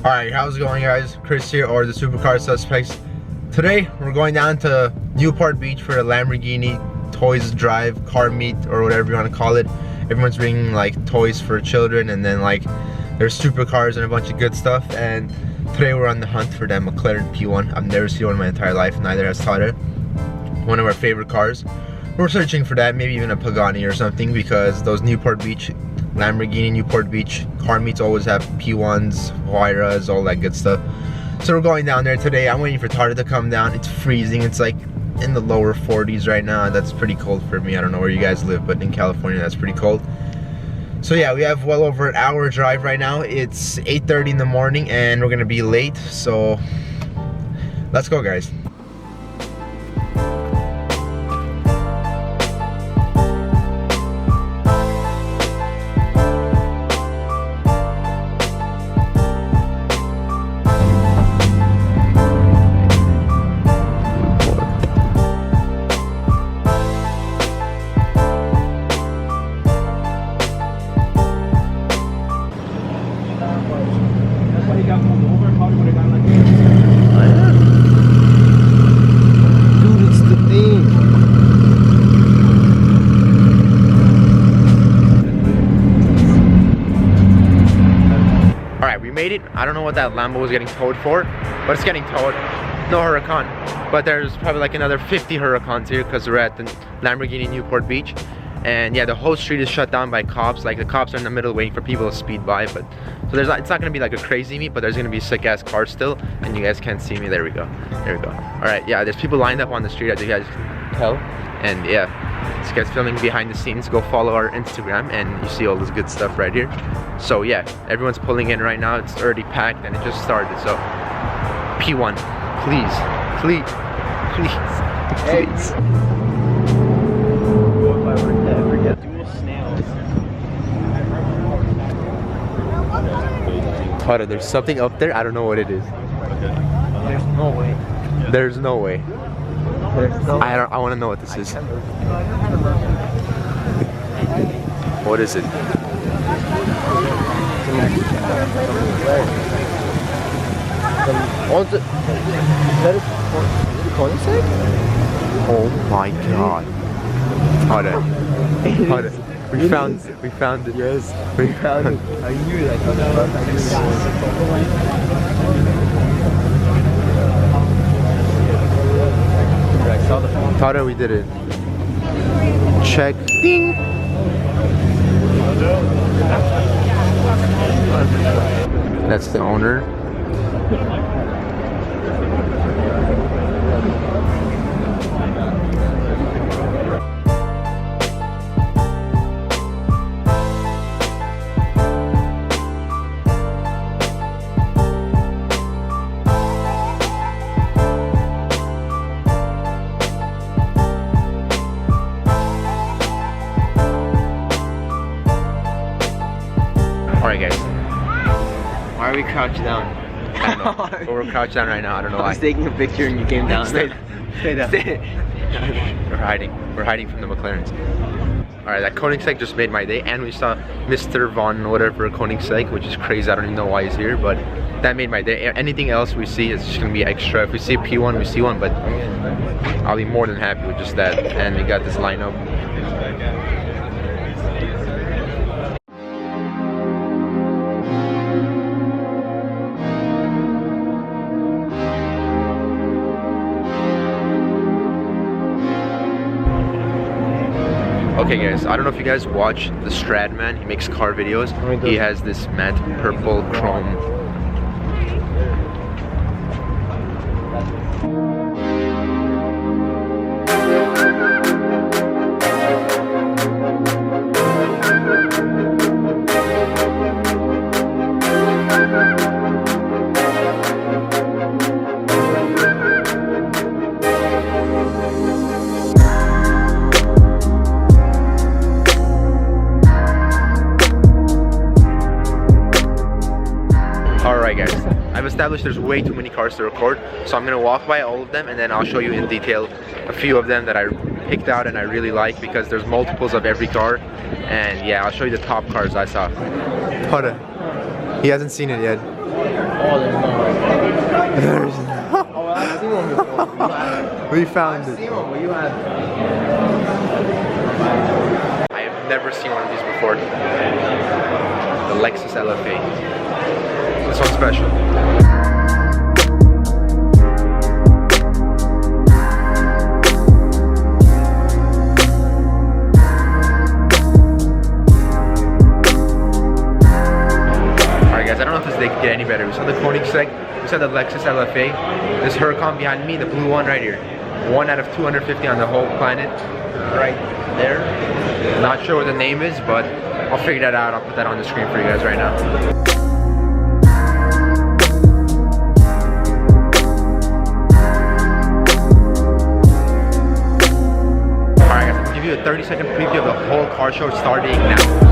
Alright, how's it going, guys? Chris here, or the Supercar Suspects. Today, we're going down to Newport Beach for a Lamborghini Toys Drive car meet, or whatever you want to call it. Everyone's bringing like toys for children, and then like there's supercars and a bunch of good stuff. And today we're on the hunt for that McLaren P1. I've never seen one in my entire life, neither has Tyler. One of our favorite cars. We're searching for that, maybe even a Pagani or something, because those Newport Beach, Lamborghini Newport Beach car meets always have P1s, Huayras, all that good stuff. So we're going down there today. I'm waiting for Tyler to come down. It's freezing. It's like in the lower 40s right now. That's pretty cold for me. I don't know where you guys live, but in California that's pretty cold. So yeah, we have well over an hour drive right now. It's 8:30 in the morning and we're gonna be late. So let's go, guys. Made it. I don't know what that Lambo was getting towed for, but it's getting towed. No Huracan, but there's probably like another 50 Huracans here because we're at the Lamborghini Newport Beach. And yeah, the whole street is shut down by cops. Like the cops are in the middle waiting for people to speed by. But so there's not, it's not gonna be like a crazy meet, but there's gonna be sick ass cars still, and you guys can't see me. There we go. There we go. All right, yeah, there's people lined up on the street, as you guys can tell. And yeah, this guy's filming behind the scenes. Go follow our Instagram and you see all this good stuff right here. So yeah, everyone's pulling in right now. It's already packed and it just started. So P1, please, please, please, please. Hold on, there's something up there. I don't know what it is. There's no way. There's no way. I want to know what this is. What is it? Koenigsegg? Oh my god. Hold on. Hold on. We found it. Yes, we found it. I knew it. I thought Tada, we did it. Check. Ding. That's the owner. Alright guys, why are we crouched down? I don't know, but we're crouched down right now, I don't know why. I was taking a picture and you came down. Stay down. We're hiding from the McLarens. Alright, that Koenigsegg just made my day, and we saw Mr. Von whatever Koenigsegg, which is crazy. I don't even know why he's here, but that made my day. Anything else we see is just gonna be extra. If we see a P1, we see one, but I'll be more than happy with just that. And we got this lineup. Okay guys, I don't know if you guys watch the Stradman. He makes car videos. He has this matte purple chrome. I've established there's way too many cars to record, so I'm gonna walk by all of them and then I'll show you in detail a few of them that I picked out and I really like, because there's multiples of every car. And yeah, I'll show you the top cars I saw. Hold on. He hasn't seen it yet. Oh, there's no way. There's Oh, well, I've seen one before. we found I've it. seen one, but you have. I have never seen one of these before. The Lexus LFA. This one's special. I don't know if they could get any better. We saw the Koenigsegg, we saw the Lexus LFA. This Huracan behind me, the blue one right here. 1 out of 250 on the whole planet. Right there. Not sure what the name is, but I'll figure that out. I'll put that on the screen for you guys right now. Alright guys, I'll give you a 30-second preview of the whole car show starting now.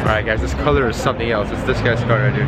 Alright guys, this color is something else. It's this guy's car right here.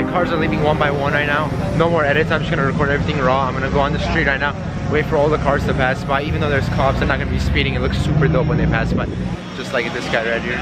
Cars are leaving one by one right now. No more edits. I'm just gonna record everything raw. I'm gonna go on the street right now, wait for all the cars to pass by. Even though there's cops, they're not gonna be speeding. It looks super dope when they pass by, just like this guy right here.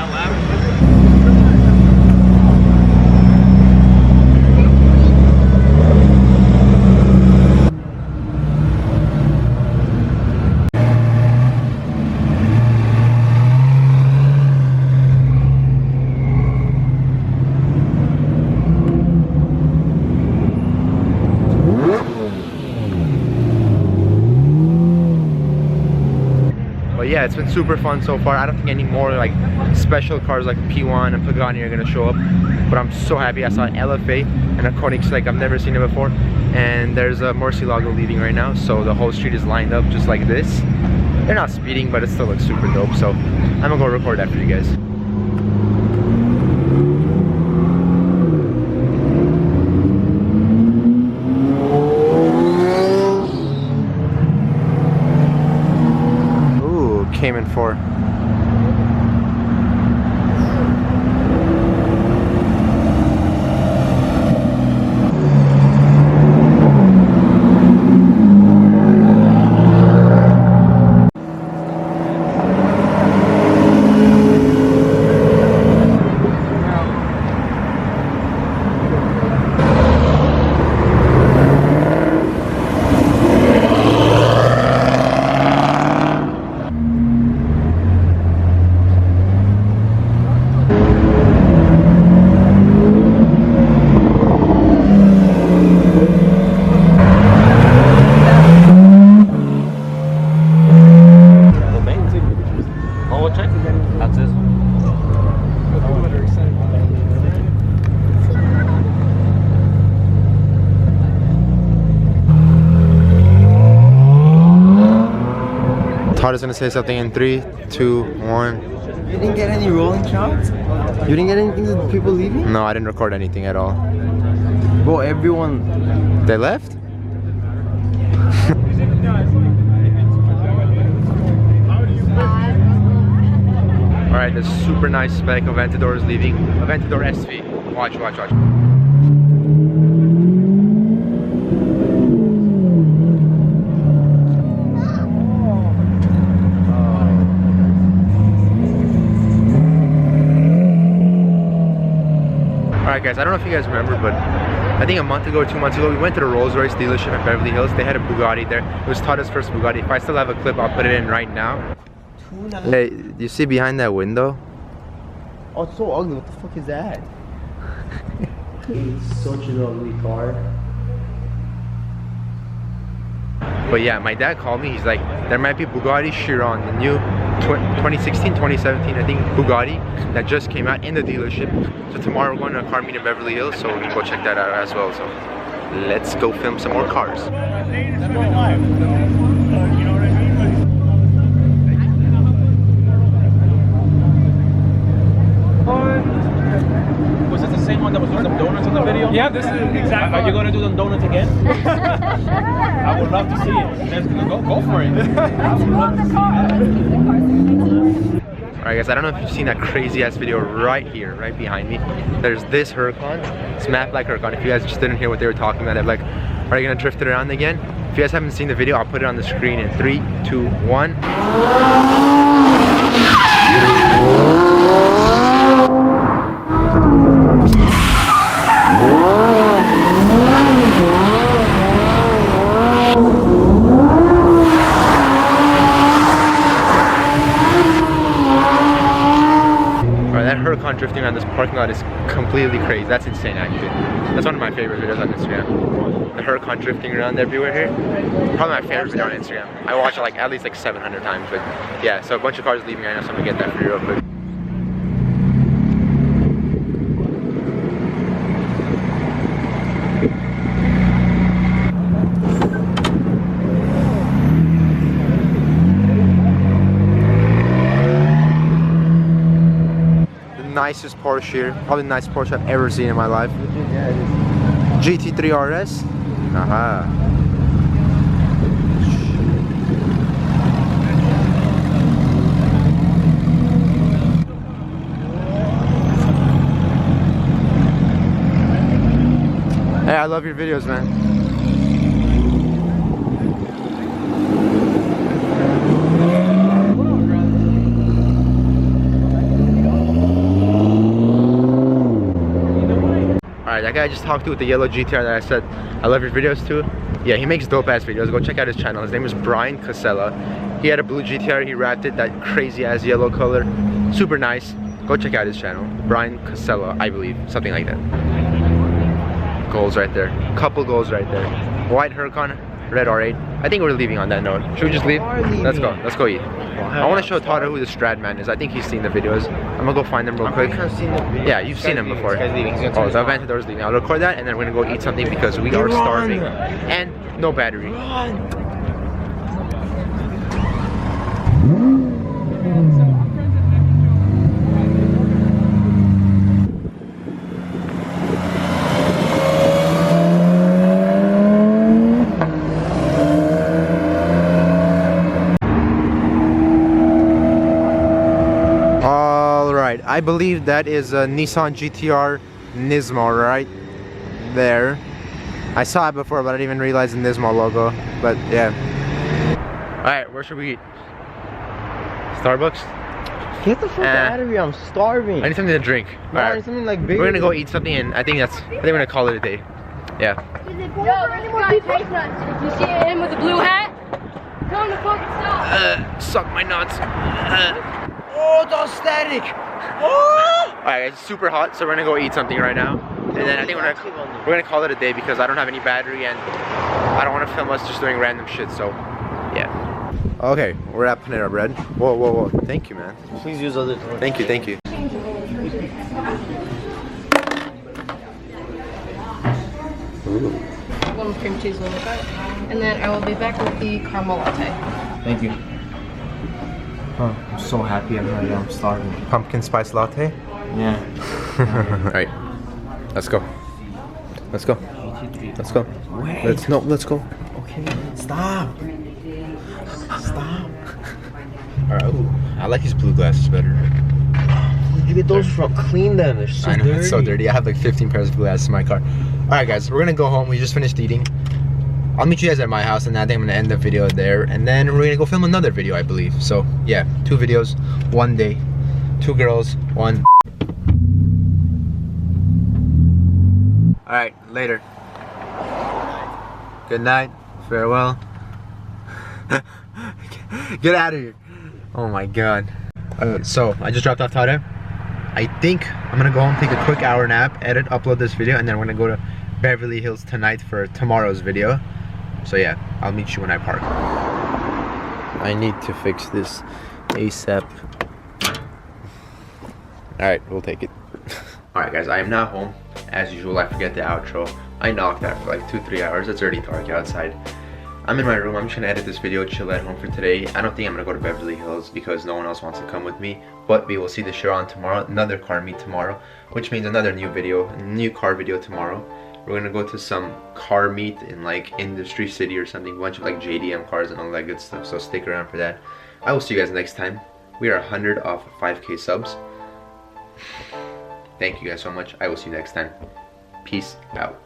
But yeah, it's been super fun so far. I don't think any more like special cars like P1 and Pagani are gonna show up. But I'm so happy. I saw an LFA and a Koenigsegg. I've never seen it before. And there's a Murcielago leaving right now, so the whole street is lined up just like this. They're not speeding, but it still looks super dope. So I'm gonna go record that for you guys. came in for. Todd is gonna say something in 3, 2, 1. You didn't get any rolling shots? You didn't get anything with people leaving? No, I didn't record anything at all. Bro, everyone... They left? Alright, the super nice spec Aventador is leaving. Aventador SV. Watch, watch, watch. Alright guys, I don't know if you guys remember, but I think a month ago or 2 months ago, we went to the Rolls-Royce dealership at Beverly Hills. They had a Bugatti there. It was Todd's first Bugatti. If I still have a clip, I'll put it in right now. Hey, you see behind that window? Oh, it's so ugly. What the fuck is that? It's such an ugly car. But yeah, my dad called me. He's like, there might be Bugatti Chiron, the new 2016, 2017, I think, Bugatti that just came out in the dealership. So tomorrow we're going to a car meet in Beverly Hills, so we can go check that out as well. So let's go film some more cars. Was this the same one that was doing the donuts in the video? Yeah, this is exactly. Are you going to do the donuts again? I would love to see it. Let's go for it. I would love to see it. Alright guys, I don't know if you've seen that crazy ass video right here, right behind me. There's this Huracan. It's mapped like Huracan. If you guys just didn't hear what they were talking about, they're like, are you gonna drift it around again? If you guys haven't seen the video, I'll put it on the screen in 3, 2, 1. That Huracan drifting around this parking lot is completely crazy. That's insane, actually. That's one of my favorite videos on Instagram. The Huracan drifting around everywhere here. Probably my favorite video on Instagram. I watch it like at least like 700 times. But yeah, so a bunch of cars leaving right now, so I'm gonna get that for you real quick. Nicest Porsche here, probably the nicest Porsche I've ever seen in my life. GT3 RS. Aha. Hey, I love your videos, man. Alright, that guy I just talked to with the yellow GTR that I said I love your videos too. Yeah, he makes dope ass videos. Go check out his channel. His name is Brian Casella. He had a blue GTR, he wrapped it that crazy ass yellow color. Super nice. Go check out his channel. Brian Casella, I believe. Something like that. Goals right there. Couple goals right there. White Huracan, red R8. I think we're leaving on that note. Should we just leave? Let's go. Let's go eat. I want to show Todd who the Strad man is. I think he's seen the videos. I'm gonna go find them real quick. Yeah, you've seen him before. Oh, the Aventador's leaving. I'll record that and then we're gonna go eat something because we are starving. And no battery. I believe that is a Nissan GTR Nismo right there. I saw it before, but I didn't even realize the Nismo logo. But yeah. Alright, where should we eat? Starbucks? Get the fuck out of here, I'm starving. I need something to drink. No, Alright, something like bigger. we're gonna go eat something, and I think we're gonna call it a day. Yeah. Is it cool for any more people? You see him with the blue hat? Tell him to fucking stop. Suck my nuts. Oh, it's static. Oh! Alright, it's super hot, so we're gonna go eat something right now. And then I think we're gonna call it a day because I don't have any battery and I don't want to film us just doing random shit, so yeah. Okay, we're at Panera Bread. Whoa, whoa, whoa. Thank you, man. Please use other doors. Thank you, thank you. Ooh. One with cream cheese, one with that. And then I will be back with the caramel latte. Thank you. Oh, I'm so happy I'm starving. Pumpkin spice latte? Yeah. Alright, let's go. Let's go. Let's go. Wait. Let's go. Okay, stop. Stop. Alright, ooh, I like these blue glasses better. Where'd you get those from? Clean them, they're so I know, dirty. it's so dirty. I have like 15 pairs of blue glasses in my car. Alright guys, we're gonna go home. We just finished eating. I'll meet you guys at my house, and I think I'm gonna end the video there. And then we're gonna go film another video, I believe. So yeah, 2 videos, 1 day, 2 girls, 1. Alright, later. Good night. Farewell. Get out of here. Oh my god. So I just dropped off Tade. I think I'm gonna go home, take a quick hour nap, edit, upload this video, and then we're gonna go to Beverly Hills tonight for tomorrow's video. So yeah, I'll meet you when I park. I need to fix this ASAP. Alright, we'll take it. Alright guys, I am now home. As usual, I forget the outro. I knocked out for like 2-3 hours. It's already dark outside. I'm in my room. I'm just gonna edit this video, chill at home for today. I don't think I'm gonna go to Beverly Hills because no one else wants to come with me. But we will see the show on tomorrow. Another car meet tomorrow, which means another new video, new car video tomorrow. We're gonna go to some car meet in like Industry City or something, a bunch of like JDM cars and all that good stuff. So stick around for that. I will see you guys next time. We are 100 off 5K subs. Thank you guys so much. I will see you next time. Peace out.